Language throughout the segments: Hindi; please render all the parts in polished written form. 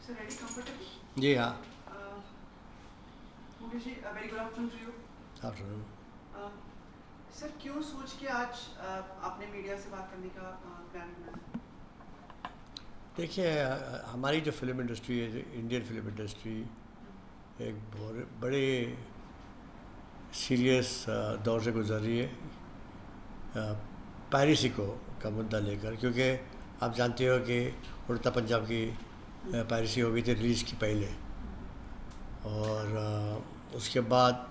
Sir, ready, comfortable? जी हाँ. Mukesh ji, very good afternoon to you. Afternoon. Sir, क्यों सोच के आज आपने मीडिया से बात करने का प्लान बनाया? देखिए, हमारी जो फिल्म इंडस्ट्री है, इंडियन फिल्म इंडस्ट्री एक बहुत बड़े सीरियस दौर से गुजर रही है पायरेसी को का मुद्दा लेकर, क्योंकि आप जानते हो कि उड़ता पंजाब की पायरेसी हो गई थी रिलीज़ की पहले, और उसके बाद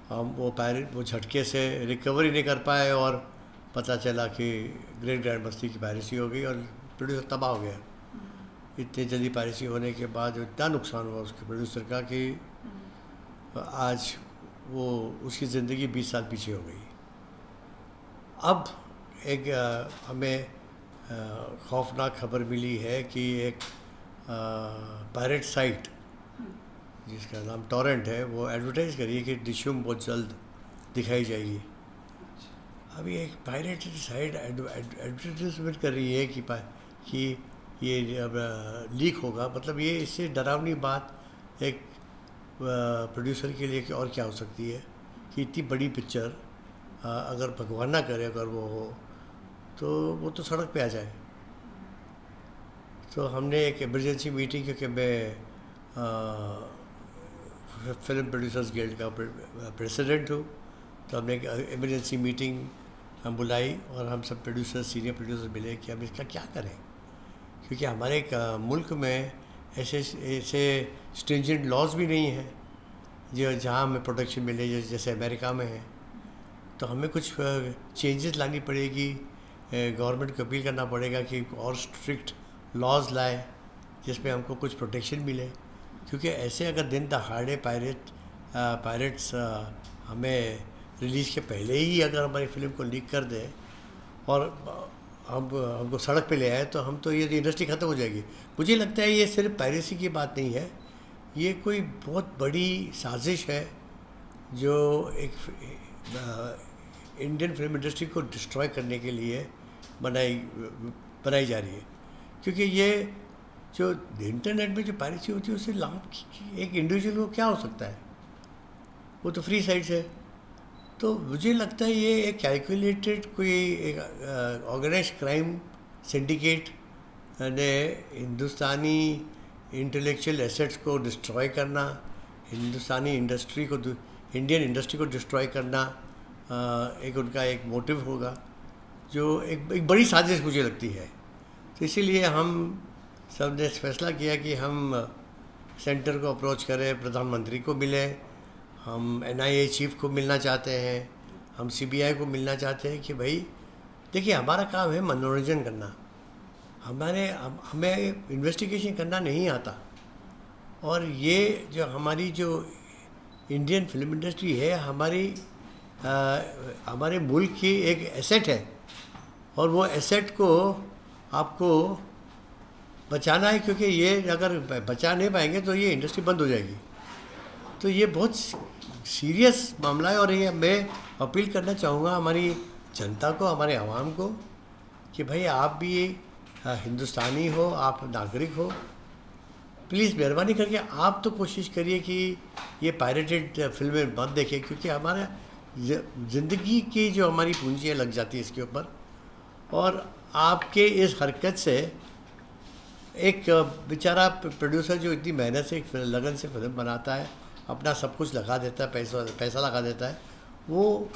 हम वो झटके से रिकवरी नहीं कर पाए, और पता चला कि ग्रेट ग्रैंड मस्ती की पायरेसी हो गई और प्रोड्यूसर तबाह हो गया. इतनी जल्दी पायरेसी होने के बाद इतना नुकसान हुआ उसके प्रोड्यूसर का कि आज वो उसकी ज़िंदगी 20 साल पीछे हो गई. अब एक हमें खौफनाक खबर मिली है कि एक पायरेट साइट जिसका नाम टॉरेंट है, वो एडवर्टाइज़ करी है कि डिशूम बहुत जल्द दिखाई जाएगी. अभी एक पायरेट साइट एडवर्टाइजमेंट कर रही है कि ये अब लीक होगा. मतलब ये इससे डरावनी बात एक प्रोड्यूसर के लिए और क्या हो सकती है कि इतनी बड़ी पिक्चर अगर भगवान ना करे अगर वो हो तो वो तो सड़क पे आ जाए. तो हमने एक इमरजेंसी मीटिंग, क्योंकि मैं फिल्म प्रोड्यूसर्स गिल्ड का प्रेसिडेंट हूँ, तो हमने एक इमरजेंसी मीटिंग हम बुलाई और हम सब प्रोड्यूसर्स, सीनियर प्रोड्यूसर्स मिले कि हम इसका क्या करें, क्योंकि हमारे मुल्क में ऐसे ऐसे स्ट्रिंजेंट लॉज भी नहीं हैं जो जहाँ हमें प्रोटेक्शन मिले जैसे अमेरिका में है. तो हमें कुछ चेंजेस लानी पड़ेगी, गवर्नमेंट को अपील करना पड़ेगा कि और स्ट्रिक्ट लॉज लाए जिसमें हमको कुछ प्रोटेक्शन मिले, क्योंकि ऐसे अगर दिन दहाड़े पायरेट्स हमें रिलीज़ के पहले ही अगर हमारी फिल्म को लीक कर दें और हमको सड़क पे ले आए तो हम तो ये इंडस्ट्री ख़त्म हो जाएगी. मुझे लगता है ये सिर्फ पायरेसी की बात नहीं है, ये कोई बहुत बड़ी साजिश है जो एक इंडियन फिल्म इंडस्ट्री को डिस्ट्रॉय करने के लिए बनाई जा रही है. क्योंकि ये जो इंटरनेट में जो पायरेसी होती है उससे लाभ एक इंडिविजुअल को क्या हो सकता है, वो तो फ्री साइट्स है. तो मुझे लगता है ये एक कैलकुलेटेड कोई एक ऑर्गेनाइज क्राइम सिंडिकेट ने हिंदुस्तानी इंटेलेक्चुअल एसेट्स को डिस्ट्रॉय करना, हिंदुस्तानी इंडस्ट्री को, इंडियन इंडस्ट्री को डिस्ट्रॉय करना एक उनका एक मोटिव होगा, जो एक बड़ी साजिश मुझे लगती है. तो इसीलिए हम सब ने फैसला किया कि हम सेंटर को अप्रोच करें, प्रधानमंत्री को मिले, हम NIA चीफ को मिलना चाहते हैं, हम CBI को मिलना चाहते हैं कि भाई देखिए हमारा काम है मनोरंजन करना, हमें इन्वेस्टिगेशन करना नहीं आता. और ये जो हमारी जो इंडियन फिल्म इंडस्ट्री है हमारे मुल्क की एक एसेट है, और वो एसेट को आपको बचाना है, क्योंकि ये अगर बचा नहीं पाएंगे तो ये इंडस्ट्री बंद हो जाएगी. तो ये बहुत सीरियस मामला है, और ये मैं अपील करना चाहूँगा हमारी जनता को, हमारे आवाम को कि भाई आप भी हिंदुस्तानी हो, आप नागरिक हो, प्लीज़ मेहरबानी करके आप तो कोशिश करिए कि ये पायरेटेड फिल्में मत देखें, क्योंकि हमारा ज़िंदगी की जो हमारी पूंजियाँ लग जाती है इसके ऊपर. और आपके इस हरकत से एक बेचारा प्रोड्यूसर जो इतनी मेहनत से लगन से फिल्म बनाता है, अपना सब कुछ लगा देता है, पैसा लगा देता है, वो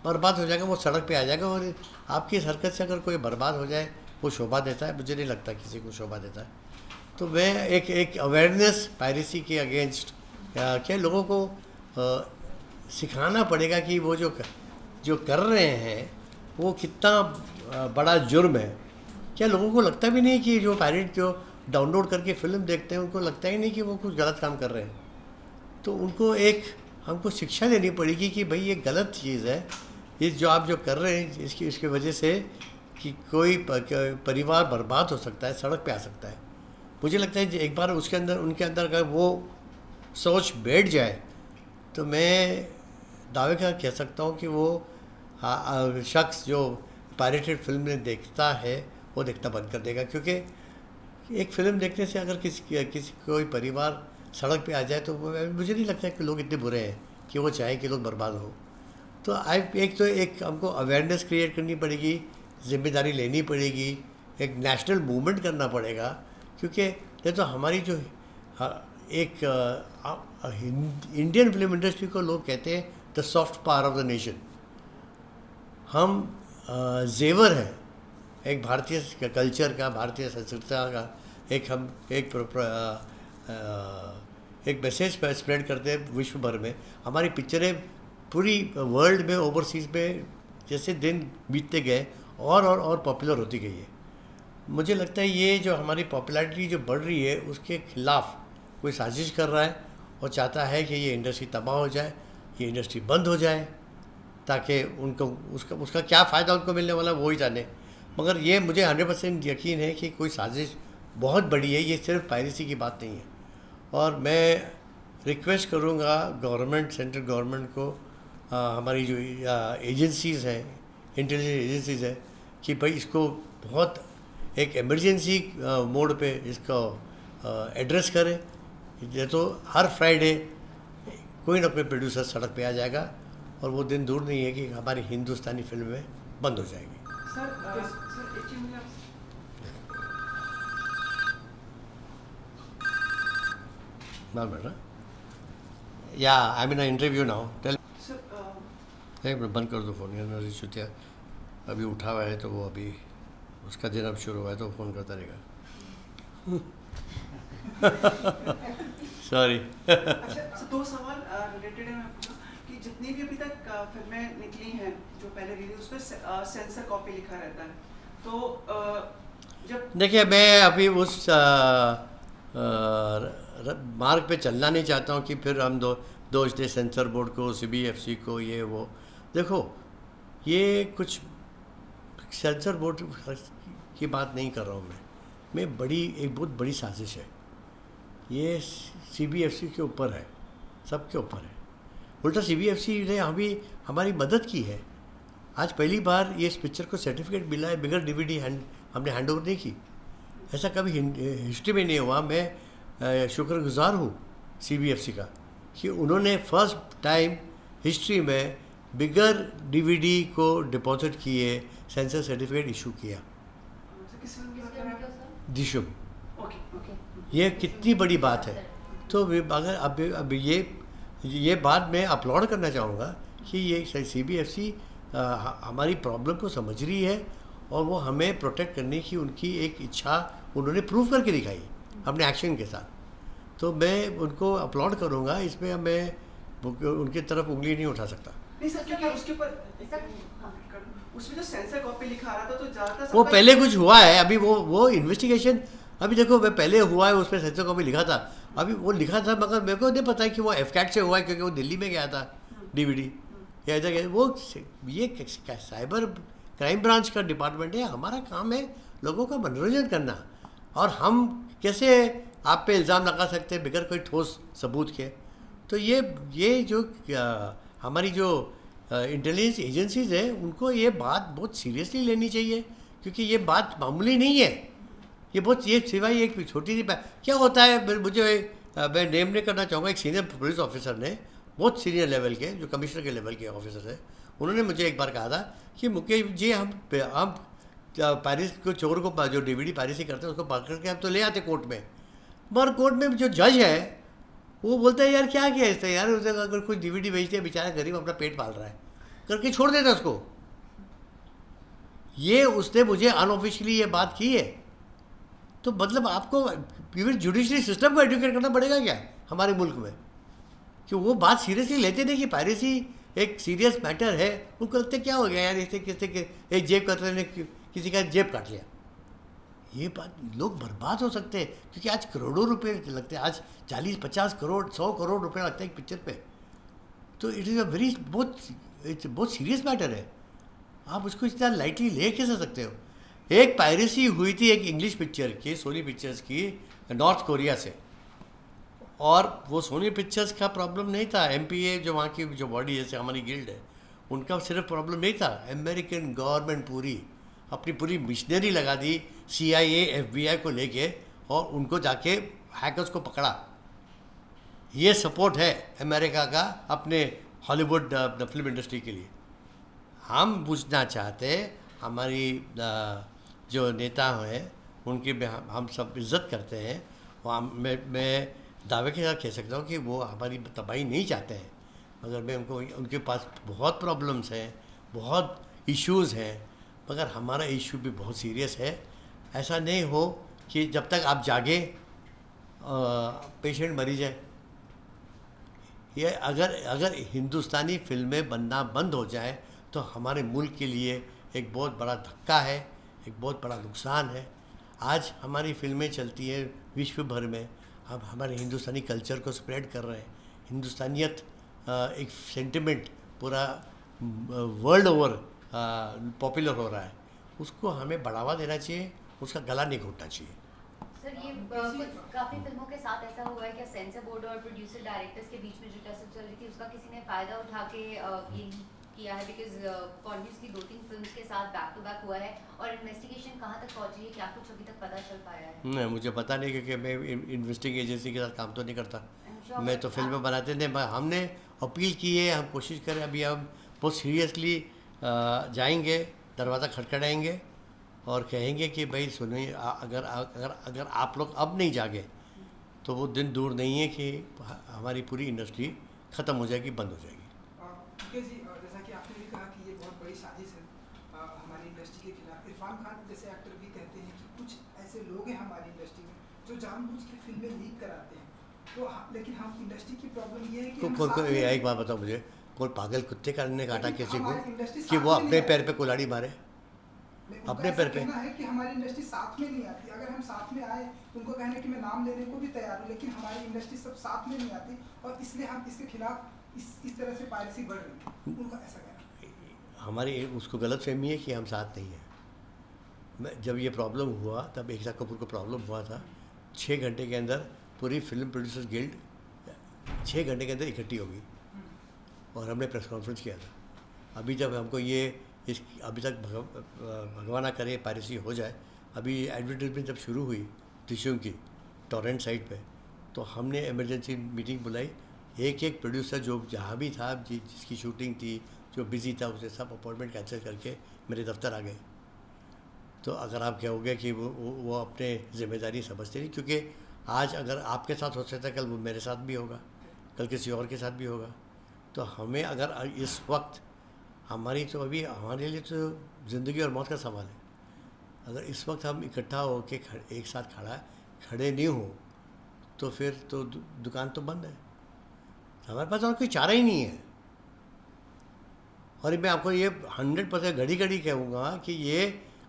बर्बाद हो जाएगा, वो सड़क पे आ जाएगा. और आपकी इस हरकत से अगर कोई बर्बाद हो जाए वो शोभा देता है? मुझे नहीं लगता किसी को शोभा देता है. तो मैं एक अवेयरनेस पायरेसी के अगेंस्ट क्या लोगों को सिखाना पड़ेगा कि वो जो कर रहे हैं वो कितना बड़ा जुर्म है. क्या लोगों को लगता भी नहीं कि जो पायरेट जो डाउनलोड करके फ़िल्म देखते हैं उनको लगता ही नहीं कि वो कुछ गलत काम कर रहे हैं? तो उनको हमको शिक्षा देनी पड़ेगी कि भाई ये गलत चीज़ है, ये जो कर रहे हैं इसकी वजह से कि कोई परिवार बर्बाद हो सकता है, सड़क पे आ सकता है. मुझे लगता है एक बार उनके अंदर अगर वो सोच बैठ जाए तो मैं दावे का कह सकता हूँ कि वो शख्स जो पायरेटेड फिल्म में देखता है वो देखना बंद कर देगा. क्योंकि एक फिल्म देखने से अगर किसी कोई परिवार सड़क पे आ जाए तो मुझे नहीं लगता कि लोग इतने बुरे हैं कि वो चाहें कि लोग बर्बाद हो। तो एक हमको अवेयरनेस क्रिएट करनी पड़ेगी, जिम्मेदारी लेनी पड़ेगी, एक नेशनल मूवमेंट करना पड़ेगा, क्योंकि ये तो हमारी जो एक इंडियन फिल्म इंडस्ट्री को लोग कहते हैं the soft power of the nation. हम जेवर है एक भारतीय कल्चर का, भारतीय संस्कृति का, एक मैसेज स्प्रेड करते हैं विश्व भर में। हमारी पिक्चरें पूरी वर्ल्ड में, ओवरसीज़ में जैसे दिन बीतते गए और पॉपुलर होती गई है। मुझे लगता है ये जो हमारी पॉपुलैरिटी जो बढ़ रही है उसके खिलाफ कोई साजिश कर रहा है और चाहता है कि ये इंडस्ट्री तबाह हो जाए, ये इंडस्ट्री बंद हो जाए, ताकि उनको उसका क्या फ़ायदा उनको मिलने वाला वो ही जाने। मगर ये मुझे 100% यकीन है कि कोई साजिश बहुत बड़ी है, ये सिर्फ पायरेसी की बात नहीं है। और मैं रिक्वेस्ट करूँगा गवर्नमेंट, सेंट्रल गवर्नमेंट को, हमारी जो एजेंसीज़ हैं, इंटेलिजेंस एजेंसीज़ हैं, कि भाई इसको बहुत एक इमरजेंसी मोड पे इसको एड्रेस करें। ये तो हर फ्राइडे कोई ना कोई प्रोड्यूसर सड़क पे आ जाएगा और वो दिन दूर नहीं है कि हमारी हिंदुस्तानी फिल्में बंद हो जाएगी। सर एक चीज़ मुझे बेटा, या I mean interview now tell. Sir एक मिनट बंद कर दो फ़ोन, यार चुतिया अभी उठा हुआ है तो वो अभी उसका दिन अब शुरू हुआ है तो फ़ोन करता रहेगा। सॉरी। अच्छा, दो सवाल रिलेटेड है मैं पूछूं कि जितनी भी अभी तक फिल्में निकली हैं जो पहले रिलीज उस पर सेंसर कॉपी लिखा रहता है, तो जब देखिए मैं अभी उस मार्ग पे चलना नहीं चाहता हूँ कि फिर हम दोष दे सेंसर बोर्ड को, CBFC को, ये वो। देखो ये कुछ सेंसर बोर्ड की बात नहीं कर रहा हूँ मैं एक बहुत बड़ी साजिश है। ये CBFC के ऊपर है, सबके ऊपर है। उल्टा CBFC ने अभी हमारी मदद की है। आज पहली बार ये इस पिक्चर को सर्टिफिकेट मिला है बिगर DVD हमने हैंड ओवर नहीं की। ऐसा कभी हिस्ट्री में नहीं हुआ। मैं शुक्रगुजार हूँ CBFC का कि उन्होंने फर्स्ट टाइम हिस्ट्री में बिगर DVD को डिपॉजिट किए सेंसर सर्टिफिकेट इशू किया। किस फिल्म की बात कर रहे हैं आप? दिशुम। ओके। ये कितनी बड़ी बात है। तो अगर अब ये बात मैं अपलोड करना चाहूँगा कि ये CBFC हमारी प्रॉब्लम को समझ रही है और वो हमें प्रोटेक्ट करने की उनकी एक इच्छा उन्होंने प्रूव करके दिखाई अपने एक्शन के साथ। तो मैं उनको अपलोड करूँगा, इसमें मैं उनकी तरफ उंगली नहीं उठा सकता। नहीं सर, क्योंकि उसके ऊपर उसमें जो सेंसर कॉपी लिखा रहा था तो ज़्यादातर वो पहले कुछ हुआ है, अभी वो इन्वेस्टिगेशन अभी देखो मैं पहले हुआ है, उस पर सेंसर कॉपी लिखा था, अभी वो लिखा था, मगर मेरे को नहीं पता है कि वो FCAT से हुआ है क्योंकि वो दिल्ली में गया था DVD या ऐसा वो। ये साइबर क्राइम ब्रांच का डिपार्टमेंट है, हमारा काम है लोगों का मनोरंजन करना, और हम कैसे आप पे इल्ज़ाम लगा सकते हैं बगैर कोई ठोस सबूत के। तो ये जो हमारी जो इंटेलिजेंस एजेंसीज़ हैं उनको ये बात बहुत सीरियसली लेनी चाहिए, क्योंकि ये बात मामूली नहीं है। ये सिवाय एक छोटी सी क्या होता है, मुझे मैं नेम नहीं करना चाहूँगा, एक सीनियर पुलिस ऑफिसर ने, बहुत सीनियर लेवल के, जो कमिश्नर के लेवल के ऑफिसर है, उन्होंने मुझे एक बार कहा था कि मुकेश जी हम पायरेसी को, चोर को जो DVD पायरेसी करते हैं उसको पकड़ के हम तो ले आते कोर्ट में, मगर कोर्ट में जो जज है वो बोलता है यार क्या किया इससे, यार उसे अगर कुछ DVD बेचते हैं, बेचारा गरीब अपना पेट पाल रहा है, करके छोड़ देता उसको। ये उसने मुझे अनऑफिशियली ये बात की है। तो मतलब आपको इवन जुडिशरी सिस्टम को एडुकेट करना पड़ेगा क्या हमारे मुल्क में, कि वो बात सीरियसली लेते नहीं कि पायरेसी एक सीरियस मैटर है। उनको लगता है क्या हो गया यार, इससे किसी एक जेब कतरे ने किसी का जेब काट लिया। ये बात, लोग बर्बाद हो सकते हैं, क्योंकि आज करोड़ों रुपए लगते हैं, आज 40-50 करोड़ 100 करोड़ रुपए लगता है एक पिक्चर पे। तो इट इज़ बहुत सीरियस मैटर है। आप उसको इतना लाइटली ले कैसे सकते हो। एक पायरेसी हुई थी एक इंग्लिश पिक्चर की, सोनी पिक्चर्स की, नॉर्थ कोरिया से, और वो सोनी पिक्चर्स का प्रॉब्लम नहीं था, MPA जो वहाँ की जो बॉडी जैसे हमारी गिल्ड है उनका सिर्फ प्रॉब्लम नहीं था। अमेरिकन गवर्नमेंट पूरी अपनी पूरी मिशनरी लगा दी CIA FBI को लेके, और उनको जाके हैकर्स को पकड़ा। ये सपोर्ट है अमेरिका का अपने हॉलीवुड फिल्म इंडस्ट्री के लिए। हम पूछना चाहते, हमारी जो नेता हैं उनकी हम सब इज्जत करते हैं, और मैं दावे के साथ कह सकता हूँ कि वो हमारी तबाही नहीं चाहते हैं, मगर मैं उनके पास बहुत प्रॉब्लम्स हैं, बहुत इश्यूज़ हैं, मगर हमारा इशू भी बहुत सीरियस है। ऐसा नहीं हो कि जब तक आप जागे पेशेंट मरी जाए। ये अगर हिंदुस्तानी फिल्में बनना बंद हो जाए तो हमारे मुल्क के लिए एक बहुत बड़ा धक्का है, एक बहुत बड़ा नुकसान है। आज हमारी फिल्में चलती हैं विश्व भर में, अब हमारे हिंदुस्तानी कल्चर को स्प्रेड कर रहे हैं। हिंदुस्तानियत एक सेंटिमेंट पूरा वर्ल्ड ओवर पॉपुलर हो रहा है, उसको हमें बढ़ावा देना चाहिए, उसका गला नहीं घोटना चाहिए। सर, ये काफ़ी फिल्मों के साथ ऐसा हुआ है कि सेंसर बोर्ड और प्रोड्यूसर डायरेक्टर्स के बीच में जो टसल चल रही थी उसका किसी ने फ़ायदा उठा के ये किया है, बिकॉज कॉन्टिन्यूसली 2-3 फिल्म्स के साथ बैक टू बैक हुआ है, और इन्वेस्टिगेशन कहाँ तक पहुंची है, क्या कुछ अभी तक पता चल पाया है? नहीं, मुझे पता नहीं, क्योंकि मैं इन्वेस्टिगेशन एजेंसी के साथ काम तो नहीं करता। मैं तो फिल्में बनाते थे। हमने अपील की है, हम कोशिश करें, अभी हम बहुत सीरियसली जाएंगे, दरवाज़ा खटखटाएंगे और कहेंगे कि भाई सुनिए, अगर आप लोग अब नहीं जागे तो वो दिन दूर नहीं है कि हमारी पूरी इंडस्ट्री ख़त्म हो जाएगी, बंद हो जाएगी। जी, जैसा कि आपने भी कहा कि ये बहुत बड़ी साजिश है हमारी इंडस्ट्री के खिलाफ। इरफान खान जैसे एक्टर भी कहते हैं कि कुछ ऐसे लोग हैं हमारी इंडस्ट्री में जो जानबूझ के फिल्में लीक कराते हैं। तो लेकिन हम इंडस्ट्री की प्रॉब्लम ये है कि एक बात बताओ मुझे, कोई पागल कुत्ते का ने काटा किसी को कि वो अपने पैर पे कुल्हाड़ी मारे? अपने पैर पे है कि हमारी इंडस्ट्री साथ में नहीं आती। अगर हम साथ में आए, उनको कहने कि मैं नाम लेने को भी तैयार हूँ, लेकिन हमारी इंडस्ट्री सब साथ में नहीं आती, और इसलिए हम इसके खिलाफ इस तरह से पायरेसी बढ़ रही है। उनको ऐसा कहना, हमारी उसको गलत फहमी है कि हम साथ नहीं हैं। जब ये प्रॉब्लम हुआ तब एकता कपूर को प्रॉब्लम हुआ था, 6 घंटे के अंदर पूरी फिल्म प्रोड्यूसर्स गिल्ड 6 घंटे के अंदर इकट्ठी हो गई और हमने प्रेस कॉन्फ्रेंस किया था। अभी जब हमको ये अभी तक भगवान ना करे पायरेसी हो जाए, अभी एडवर्टाइजमेंट जब शुरू हुई टिश्यू की टॉरेंट साइट पे, तो हमने इमरजेंसी मीटिंग बुलाई। एक प्रोड्यूसर जो जहाँ भी था, जिसकी शूटिंग थी, जो बिज़ी था, उसे सब अपॉइंटमेंट कैंसिल करके मेरे दफ्तर आ गए। तो अगर आप कहोगे कि वो अपने ज़िम्मेदारी समझते नहीं, क्योंकि आज अगर आपके साथ हो सकता है, कल वो मेरे साथ भी होगा, कल किसी और के साथ भी होगा। तो हमें अगर इस वक्त हमारी तो अभी हमारे लिए तो ज़िंदगी और मौत का सवाल है। अगर इस वक्त हम इकट्ठा होकर एक साथ खड़े नहीं हो तो फिर तो दुकान तो बंद है, हमारे पास और कोई चारा ही नहीं है। और मैं आपको ये 100% घड़ी कहूँगा कि ये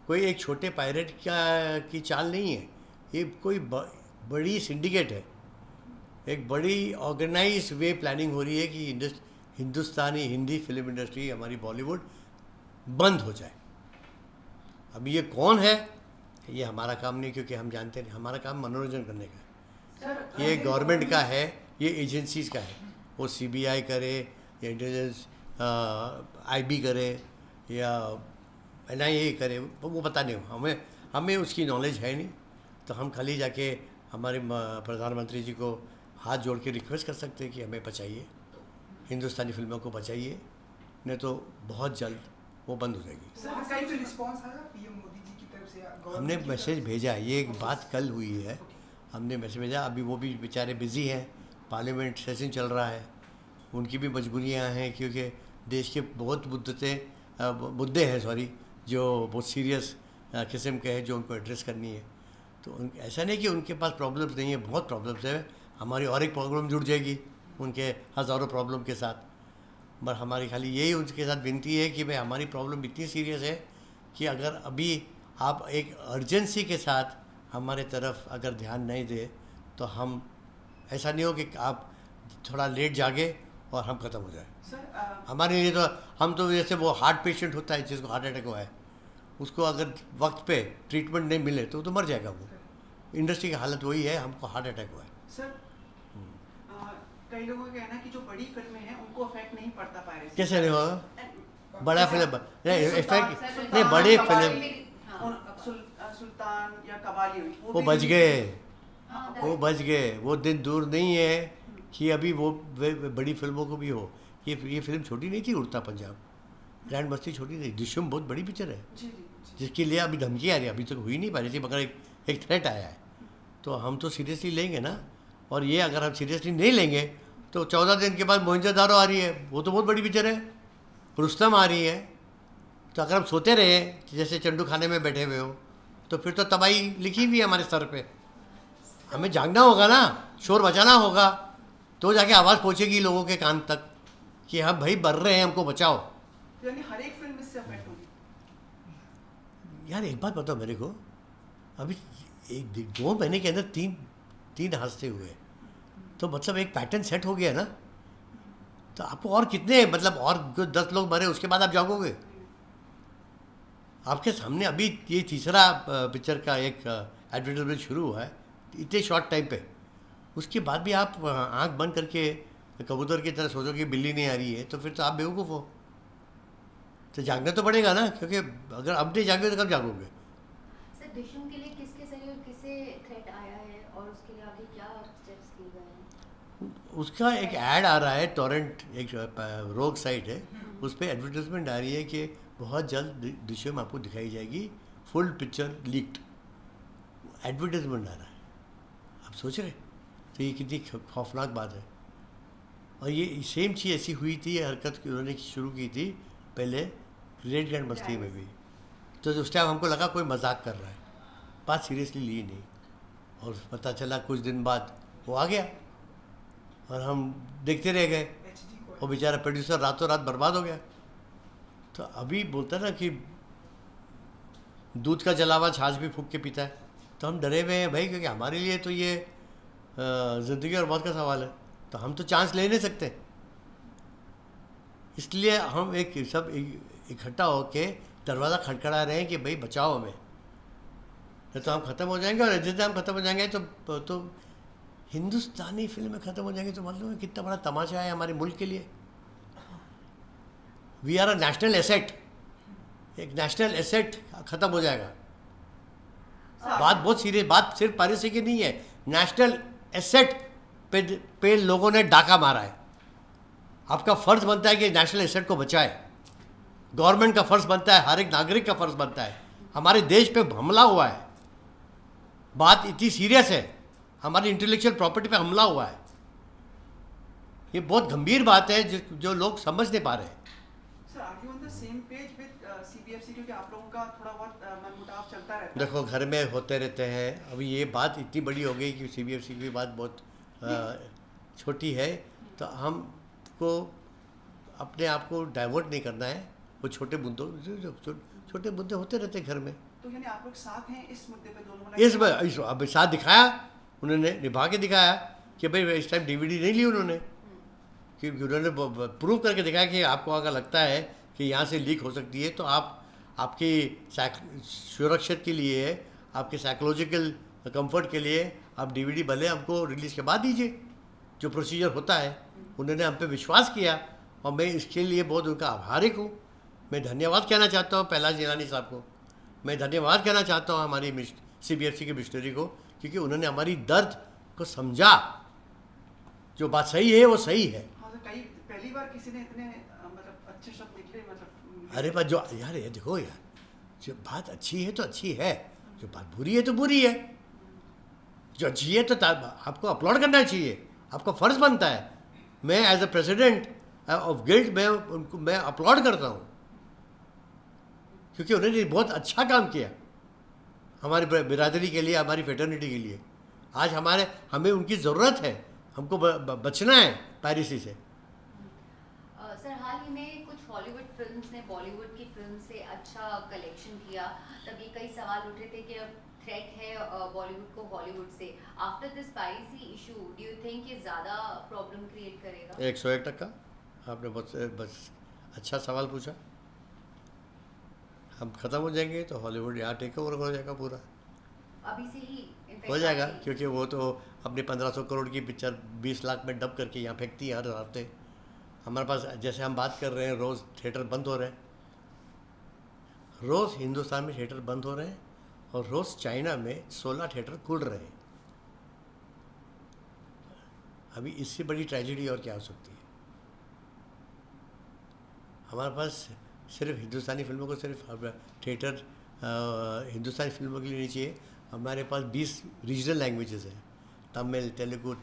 कोई एक छोटे पायरेट की चाल नहीं है, ये कोई बड़ी सिंडिकेट है, एक बड़ी ऑर्गेनाइज वे प्लानिंग हो रही है कि हिंदुस्तानी हिंदी फिल्म इंडस्ट्री, हमारी बॉलीवुड बंद हो जाए। अब ये कौन है, ये हमारा काम नहीं, क्योंकि हम जानते नहीं, हमारा काम मनोरंजन करने का है। ये गवर्नमेंट का है, ये एजेंसीज़ का है, वो CBI करे या इंटेलिजेंस IB करे या NIA करे, वो पता नहीं, हमें उसकी नॉलेज है नहीं। तो हम खाली जाके हमारे प्रधानमंत्री जी को हाथ जोड़ के रिक्वेस्ट कर सकते हैं कि हमें बचाइए, हिंदुस्तानी फिल्मों को बचाइए, नहीं तो बहुत जल्द वो बंद हो जाएगी। रिस्पॉन्स आया PM मोदी जी की तरफ से? हमने मैसेज भेजा, ये एक बात कल हुई है, हमने मैसेज भेजा। अभी वो भी बेचारे बिज़ी हैं, पार्लियामेंट सेशन चल रहा है, उनकी भी मजबूरियां हैं, क्योंकि देश के बहुत मुद्दे हैं जो बहुत सीरियस किस्म के हैं, जो उनको एड्रेस करनी है। तो ऐसा नहीं कि उनके पास प्रॉब्लम्स नहीं है, बहुत प्रॉब्लम्स है। हमारी और एक प्रॉब्लम जुड़ जाएगी उनके हज़ारों प्रॉब्लम के साथ, पर हमारी खाली यही उनके साथ विनती है कि भाई हमारी प्रॉब्लम इतनी सीरियस है कि अगर अभी आप एक अर्जेंसी के साथ हमारे तरफ अगर ध्यान नहीं दे तो हम, ऐसा नहीं हो कि आप थोड़ा लेट जागे और हम ख़त्म हो जाए। हमारे लिए तो हम तो जैसे वो हार्ट पेशेंट होता है जिसको हार्ट अटैक हुआ है, उसको अगर वक्त पे ट्रीटमेंट नहीं मिले तो मर जाएगा वो। इंडस्ट्री की हालत वही है, हमको हार्ट अटैक हुआ है। सर, कई लोगों का कहना है कि जो बड़ी फिल्में हैं उनको इफेक्ट नहीं पड़ता पायरेसी। कैसे नहीं होगा? बड़ा फिल्म इफेक्ट नहीं, बड़ी फिल्म सुल्तान या कबाली, वो बच गए, वो बच गए। वो दिन दूर नहीं है कि अभी वो बड़ी फिल्मों को भी हो। ये फिल्म छोटी नहीं थी, उड़ता पंजाब, ग्रैंड मस्ती छोटी नहीं, दृश्यम बहुत बड़ी पिक्चर है जी जी जिसके लिए अभी धमकी आ रही है, अभी तक हुई नहीं पा रही थी, मगर एक थ्रेट आया है। तो हम तो सीरियसली लेंगे ना, और ये अगर हम सीरियसली नहीं लेंगे तो 14 दिन के बाद मोहनजोदारो आ रही है, वो तो बहुत बड़ी पिक्चर है, रुस्तम आ रही है। तो अगर हम सोते रहे जैसे चंडू खाने में बैठे हुए हो तो फिर तो तबाही लिखी हुई है हमारे सर पे। हमें जागना होगा ना, शोर बचाना होगा, तो जाके आवाज़ पहुँचेगी लोगों के कान तक कि हम भाई बढ़ रहे हैं, हमको बचाओ। यानी हर एक फिल्म इससे अफेक्ट होगी। यार एक बात बताओ मेरे को, अभी 2 महीने के अंदर तीन हादसे हुए, तो मतलब एक पैटर्न सेट हो गया ना। तो आपको और कितने, मतलब और 10 लोग मरे उसके बाद आप जागोगे? आपके सामने अभी ये तीसरा पिक्चर का एक एडवर्टाइजमेंट शुरू हुआ है इतने शॉर्ट टाइम पे, उसके बाद भी आप आंख बंद करके कबूतर की तरह सोचो कि बिल्ली नहीं आ रही है, तो फिर तो आप बेवकूफ़ हो। तो जागना तो पड़ेगा ना, क्योंकि अगर अब नहीं जागोगे तो कब जागोगे? सर दृश्यम के लिए किसके जरिए और किसे थ्रेट आया है और उसके लिए आगे क्या स्टेप्स लिए गए हैं? उसका एक ऐड आ रहा है, टोरेंट एक रोग साइट है, उस पर एडवर्टाइजमेंट आ रही है कि बहुत जल्द दृश्यम आपको दिखाई जाएगी, फुल पिक्चर लीक्ड, एडवर्टाइजमेंट आ रहा है। आप सोच रहे, तो ये कितनी खौफनाक बात है। और ये सेम चीज़ ऐसी हुई थी, हरकत उन्होंने शुरू की थी पहले ग्रेट ग्रैंड मस्ती में भी, तो उस टाइम हमको लगा कोई मजाक कर रहा है, बात सीरियसली ली नहीं, और पता चला कुछ दिन बाद वो आ गया और हम देखते रह गए, और बेचारा प्रोड्यूसर रातों रात बर्बाद हो गया। तो अभी बोलता ना कि दूध का जलावा छाछ भी फूंक के पीता है, तो हम डरे हुए हैं भाई, क्योंकि हमारे लिए तो ये ज़िंदगी और मौत का सवाल है, तो हम तो चांस ले नहीं सकते। इसलिए हम सब इकट्ठा होके दरवाज़ा खटखड़ा रहे हैं कि भाई बचाओ हमें, नहीं तो हम ख़त्म हो जाएंगे। और जिस दिन हम ख़त्म हो जाएंगे तो हिंदुस्तानी फिल्में ख़त्म हो जाएंगी, तो मतलब कितना बड़ा तमाशा है हमारे मुल्क के लिए। We are a national asset, एक नेशनल एसेट ख़त्म हो जाएगा। बात बहुत सीरियस, बात सिर्फ पायरेसी की नहीं है, नेशनल एसेट पे लोगों ने डाका मारा है। आपका फ़र्ज़ बनता है कि नेशनल एसेट को बचाए, गवर्नमेंट का फ़र्ज़ बनता है, हर एक नागरिक का फ़र्ज़ बनता है। हमारे देश पे हमला हुआ है, बात इतनी सीरियस है, हमारी इंटेलेक्चुअल प्रॉपर्टी पे हमला हुआ है, ये बहुत गंभीर बात है जो लोग समझ नहीं पा रहे हैं। Sir are you on the same page with CBFC, क्योंकि आप लोगों का थोड़ा बहुत मनमुटाव चलता रहता है। देखो घर में होते रहते हैं, अभी ये बात इतनी बड़ी हो गई कि सीबीएफसी की बात बहुत छोटी है, तो हमको अपने आप को डाइवर्ट नहीं करना है। वो छोटे मुद्दे होते रहते हैं घर में। तो यानी आप लोग साथ हैं इस मुद्दे पे दोनों? अब साथ दिखाया उन्होंने, निभा के दिखाया कि भाई इस टाइम डीवीडी नहीं ली उन्होंने, क्योंकि उन्होंने प्रूव करके दिखाया कि आपको अगर लगता है कि यहाँ से लीक हो सकती है तो आप आपकी सुरक्षा के लिए, आपके साइकोलॉजिकल कंफर्ट के लिए आप डीवीडी भले हमको रिलीज़ के बाद दीजिए, जो प्रोसीजर होता है। उन्होंने हम पे विश्वास किया और मैं इसके लिए बहुत उनका आभारी हूँ। मैं धन्यवाद कहना चाहता हूँ पहला जिलानी साहब को, मैं धन्यवाद कहना चाहता हूँ हमारी सीबीएफसी के मिशनरी को, क्योंकि उन्होंने हमारी दर्द को समझा, जो बात सही है वो सही है। हाँ, तो कई पहली बार किसी ने इतने मतलब अच्छे शब्द निकले, मतलब अरे बात जो यार ये देखो यार, जो बात अच्छी है तो अच्छी है, जो बात बुरी है तो बुरी है। जो अच्छी है तो आपको अपलोड करना चाहिए, आपका फ़र्ज़ बनता है। मैं as a president of guild मैं अपलोड करता हूँ, क्योंकि उन्होंने बहुत अच्छा काम किया हमारी बिरादरी के लिए, हमारी फेटर्निटी के लिए। आज हमें उनकी ज़रूरत है, हमको बचना है पायरेसी से। सर हाल ही में कुछ हॉलीवुड फिल्म्स ने बॉलीवुड की फिल्म से अच्छा कलेक्शन किया, तब ये कई सवाल उठ रहे थे कि अब थ्रेट है बॉलीवुड को हॉलीवुड से। After this piracy issue do you think ये ज़्यादा प्रॉब्लम क्रिएट करेगा? 101% आपने बस अच्छा सवाल पूछा। हम ख़त्म हो जाएंगे तो हॉलीवुड यहाँ टेक ओवर हो जाएगा पूरा, अभी से ही हो जाएगा, क्योंकि वो तो अपनी 1500 करोड़ की पिक्चर 20 लाख में डब करके यहाँ फेंकती है हर हफ्ते। हमारे पास जैसे हम बात कर रहे हैं, रोज़ थिएटर बंद हो रहे हैं, रोज़ हिंदुस्तान में थिएटर बंद हो रहे हैं, और रोज़ चाइना में 16 थिएटर खुल रहे हैं। अभी इससे बड़ी ट्रेजेडी और क्या हो सकती है? हमारे पास सिर्फ हिंदुस्तानी फिल्मों को सिर्फ थिएटर हिंदुस्तानी फिल्मों के लिए नहीं चाहिए, हमारे पास 20 रीजनल लैंग्वेजेस हैं, तमिल, तेलुगु,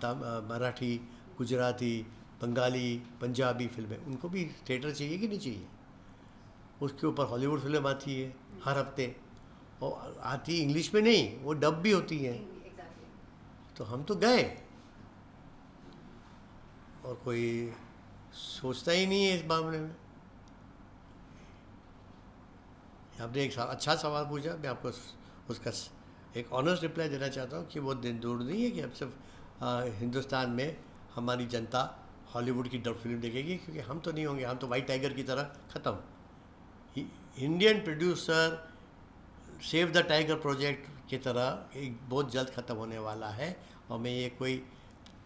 मराठी, गुजराती, बंगाली, पंजाबी फिल्में, उनको भी थिएटर चाहिए कि नहीं चाहिए? उसके ऊपर हॉलीवुड फिल्म आती है हर हफ्ते, और आती इंग्लिश में नहीं, वो डब भी होती हैं। एग्जैक्टली। तो हम तो गए और कोई सोचता ही नहीं है इस मामले में। आपने एक अच्छा सवाल पूछा, मैं आपको उसका एक ऑनेस्ट रिप्लाई देना चाहता हूँ कि वो दिन दूर नहीं है कि अब सिर्फ हिंदुस्तान में हमारी जनता हॉलीवुड की डब फिल्म देखेगी, क्योंकि हम तो नहीं होंगे, हम तो वाइट टाइगर की तरह ख़त्म। Indian producer save the tiger project की तरह एक बहुत जल्द ख़त्म होने वाला है। और मैं ये कोई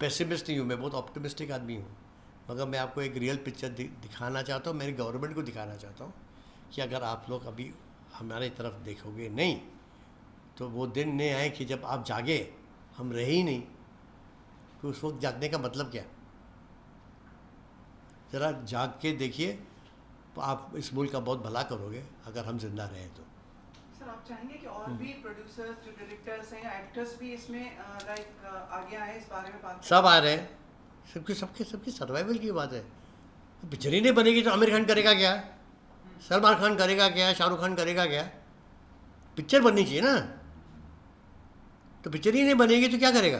पेसिमिस्ट नहीं हूँ, मैं बहुत ऑप्टिमिस्टिक आदमी हूँ, मगर मैं आपको एक रियल पिक्चर दिखाना चाहता हूँ, मेरी गवर्नमेंट को दिखाना चाहता हूँ कि अगर आप लोग अभी हमारे तरफ देखोगे नहीं तो वो दिन नहीं आए कि जब आप जागे हम रहे ही नहीं। तो उस वक्त जागने का मतलब क्या? ज़रा जाग के देखिए तो आप इस मुल्क का बहुत भला करोगे अगर हम जिंदा रहे तो। सर आप चाहेंगे कि और भी प्रोड्यूसर्स जो डायरेक्टर्स हैं या एक्टर्स भी इसमें लाइक आगे आए इस बारे में बात? सब आ रहे हैं, सबकी सर्वाइवल की बात है। पिक्चर ही नहीं बनेगी तो आमिर खान करेगा क्या, सलमान खान करेगा क्या, शाहरुख खान करेगा क्या? पिक्चर बननी चाहिए ना, तो पिक्चर ही नहीं बनेगी तो क्या करेगा?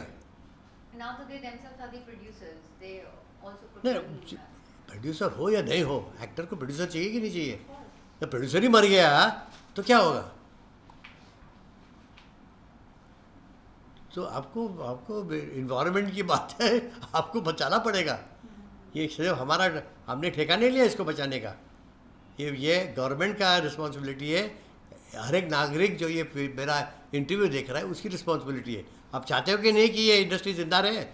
Now that they themselves are the producers, they also put नहीं, money in that. प्रोड्यूसर हो या नहीं हो, एक्टर को प्रोड्यूसर चाहिए कि नहीं चाहिए? जब प्रोड्यूसर ही मर गया तो क्या होगा? तो आपको इन्वायरमेंट की बात है, आपको बचाना पड़ेगा। ये सिर्फ हमारा, हमने ठेका नहीं लिया इसको बचाने का, ये गवर्नमेंट का रिस्पॉन्सिबिलिटी है। हर एक नागरिक जो ये मेरा इंटरव्यू देख रहा है उसकी रिस्पॉन्सिबिलिटी है। आप चाहते हो कि नहीं कि ये इंडस्ट्री जिंदा रहे?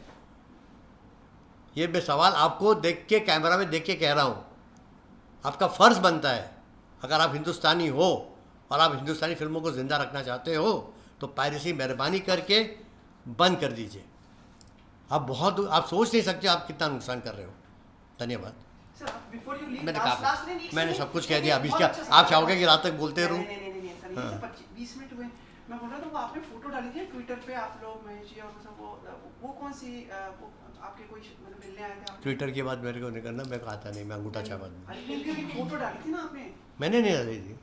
ये मैं सवाल आपको देख के, कैमरा में देख के कह रहा हूँ। आपका फ़र्ज़ बनता है, अगर आप हिंदुस्तानी हो और आप हिंदुस्तानी फिल्मों को ज़िंदा रखना चाहते हो तो पायरेसी मेहरबानी करके बंद कर दीजिए। आप सोच नहीं सकते आप कितना नुकसान कर रहे हो। धन्यवाद। सर बिफोर यू लीव, मैंने लास्ट कहा, नहीं, मैंने सब कुछ कह नहीं, दिया। अभी बहुत क्या अच्छा आप सवाल चाहोगे है। कि रात तक बोलते रहूं? नहीं सर, ये हाँ। सब 20 मिनट हुए। मैं बोल रहा था वो आपने फोटो डाली थी ट्विटर पे, आप लोग महेश जी और वो कौन सी वो आपके कोई मतलब मिलने आए थे आप? ट्विटर के बाद मेरे को नहीं करना, मैं आता नहीं, मैं अंगूठा छाप आदमी। अरे क्योंकि फोटो डाली थी ना आपने। मैंने नहीं डाली थी,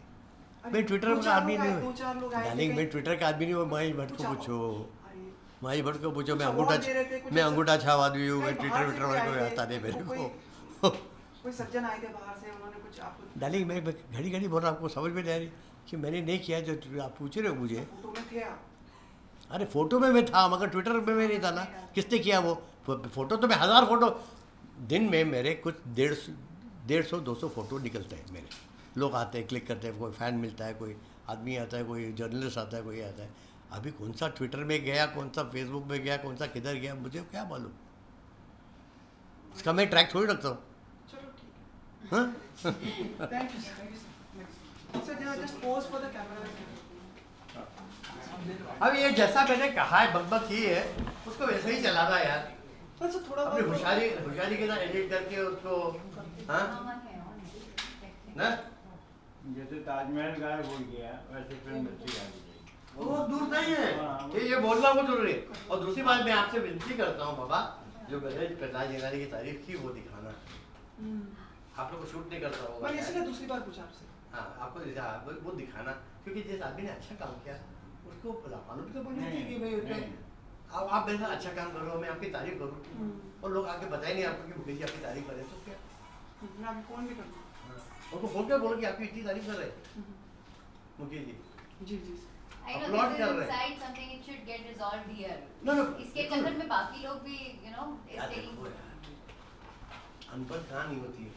अरे मैं ट्विटर दो का चार आदमी लोग आए, नहीं दो हूँ। चार लोग आए थे डार्लिंग, मैं कहीं। ट्विटर का आदमी नहीं हूँ। महेश भट्ट को कुछ पूछो, अरे, महेश भट्ट को पूछो। मैं कुछ अंगूठा award दे रहे थे, कुछ मैं ऐसा- अंगूठा छाप आदमी हूँ। मैं कहीं ट्विटर बाहर से ट्विटर कोई को आए आता थे, नहीं मेरे कोई- को। कोई सज्जन आए थे बाहर से, उन्होंने कुछ आपको डार्लिंग, मैं घड़ी घड़ी बोल रहा हूँ, आपको समझ में नहीं आ रही कि मैंने नहीं किया जो आप पूछ रहे हो मुझे। फोटो में थे आप? अरे फोटो में मैं था मगर ट्विटर में मैं नहीं था ना। किसने किया वो फोटो? तो मैं 1000 फोटो दिन में मेरे कुछ 150-200 फोटो निकलते हैं मेरे। लोग आते हैं, क्लिक करते हैं, कोई फ़ैन मिलता है, कोई आदमी आता है, कोई जर्नलिस्ट आता है, कोई आता है। अभी कौन सा ट्विटर में गया, कौन सा फेसबुक में गया, कौन सा किधर गया, मुझे क्या मालूम? इसका मैं ट्रैक थोड़ी रखता हूँ। चलो ठीक है। हाँ, thank you sir. Sir just pose for the camera. अब ये जैसा मैंने कहा है, बकबक की है, उसको वैसे ही चलाना है यार। सर थोड़ा अपनी बहुत होशियारी के साथ एडिट करके उसको, हाँ ना, जैसे ताजमहल गायब हो गया वैसे फिल्म अच्छी आ गई। बहुत दूर नहीं है ये बोलना बहुत जरूरी है। और दूसरी बात मैं आपसे विनती करता हूँ बाबा, जो मैंने प्रहलाद जिलानी की तारीफ की वो दिखाना। आप लोग को शूट नहीं करता होगा, मैंने इसलिए दूसरी बार पूछा आपसे। हाँ आपको वो दिखाना, क्योंकि जिस आदमी ने अच्छा काम किया उसको मालूम तो पड़ना चाहिए कि भाई उसने आप मेरे साथ अच्छा काम करो, मैं आपकी तारीफ करूँ और लोग आके बताए नहीं आपको कि मुकेश जी आपकी तारीफ करें तो क्या? मैं अभी फोन भी करूँगा। उनको फोन पे बोलो कि आपकी इतनी तारीफ कर रहे मुकेश जी। जी जी। I know Upload this कर is रहे हैं। inside something, it should get resolved here. No, no, इसके बिल्कुल। चक्कर में बाकी लोग भी is यार taking. देखो यार, अनपढ़ कहाँ नहीं होती है।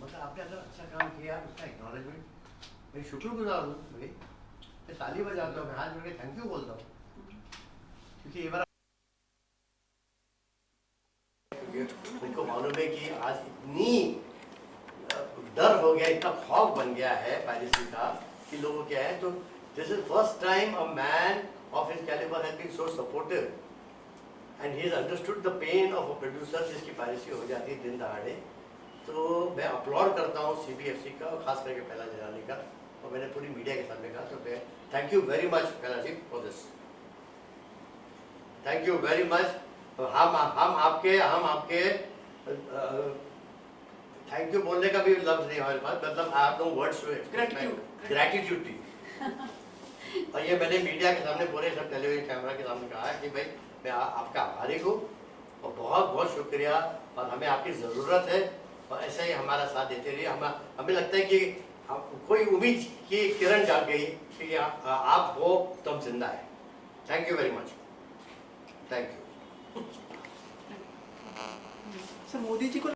मतलब आपने अगर अच्छा काम किया उसका एक्नॉलेजमेंट मैं शुक्रगुजार हूँ भाई, मैं ताली बजाता हूँ, मैं हाथ जोड़ के थैंक यू बोलता हूँ, क्योंकि ये बार उनको मालूम है कि आज इतनी डर हो गया, इतना खौफ बन गया है पायरेसी का कि लोगों क्या है। तो this is first time a man of his calibre has been so supportive and he has understood the pain of a producer जिसकी पायरेसी हो जाती है दिन दहाड़े। तो मैं अपलॉड करता हूँ CBFC का, और खास करके पहला जलानी का, और मैंने पूरी मीडिया के सामने कहा। तो थैंक यू वेरी मच पहला जी for this, thank you very much. हम आपके थैंक यू बोलने का भी लफ्ज नहीं हमारे पास, मतलब I have no words to express my gratitude to you. और ये मैंने मीडिया के सामने पूरे सब टेलीविजन कैमरा के सामने कहा है कि भाई मैं आपका आभारी हूँ और बहुत बहुत शुक्रिया, और हमें आपकी ज़रूरत है, और ऐसे ही हमारा साथ देते रहिए। हमें लगता है कि कोई उम्मीद की किरण जाग गई कि आप हो तो हम जिंदा है। Thank you very much, thank you. Sir Modi ji को